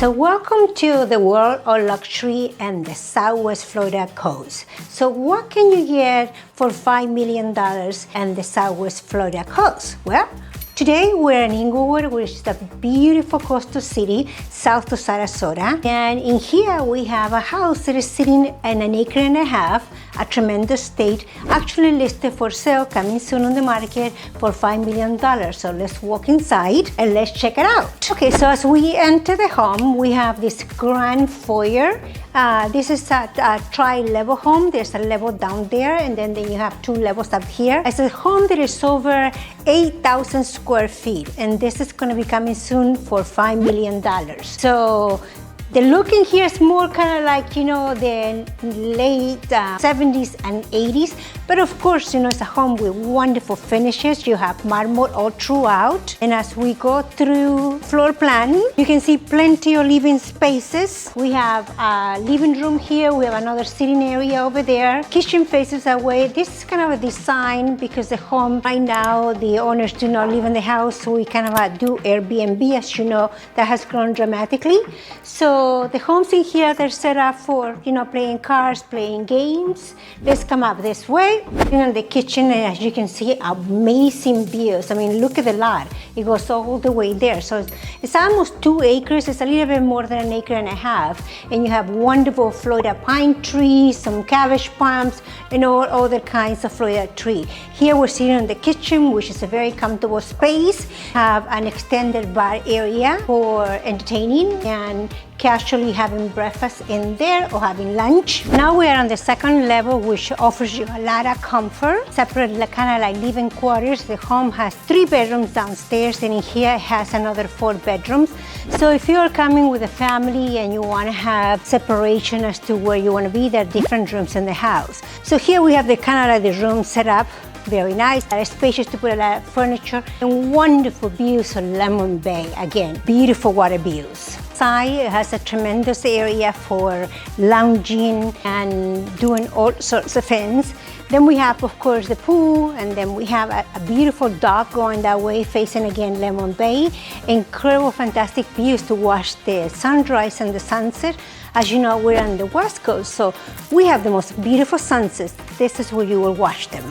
So welcome to the world of luxury and the Southwest Florida coast. So what can you get for $5 million and the Southwest Florida coast? Well, today we're in Englewood, which is a beautiful coastal city south of Sarasota. And in here we have a house that is sitting in an acre and a half, a tremendous state, actually listed for sale, coming soon on the market for $5 million. So let's walk inside and let's check it out. Okay, so as we enter the home, we have this grand foyer. This is a tri-level home. There's a level down there, and then you have two levels up here. It's a home that is over 8,000 square feet, and this is going to be coming soon for $5 million. So the look in here is more kind of like, you know, the late 70s and 80s. But of course, you know, it's a home with wonderful finishes. You have marble all throughout. And as we go through floor plan, you can see plenty of living spaces. We have a living room here. We have another sitting area over there. Kitchen faces away. This is kind of a design because the home right now, the owners do not live in the house. So we kind of do Airbnb, as you know, that has grown dramatically. So the homes in here, they're set up for, you know, playing cards, playing games. Let's come up this way. In the kitchen, as you can see, amazing views. I mean, look at the lot. It goes all the way there. So it's almost 2 acres. It's a little bit more than an acre and a half. And you have wonderful Florida pine trees, some cabbage palms, and all other kinds of Florida tree. Here we're sitting in the kitchen, which is a very comfortable space. Have an extended bar area for entertaining and casually having breakfast in there or having lunch. Now we are on the second level, which offers you a lot of comfort. Separate, kind of like living quarters. The home has 3 bedrooms downstairs, and in here it has another 4 bedrooms. So if you're coming with a family and you want to have separation as to where you want to be, there are different rooms in the house. So here we have the kind of like the room set up. Very nice, spacious to put a lot of furniture, and wonderful views of Lemon Bay. Again, beautiful water views. It has a tremendous area for lounging and doing all sorts of things. Then we have, of course, the pool, and then we have a beautiful dock going that way, facing again Lemon Bay. Incredible, fantastic views to watch the sunrise and the sunset. As you know, we're on the West Coast, so we have the most beautiful sunsets. This is where you will watch them.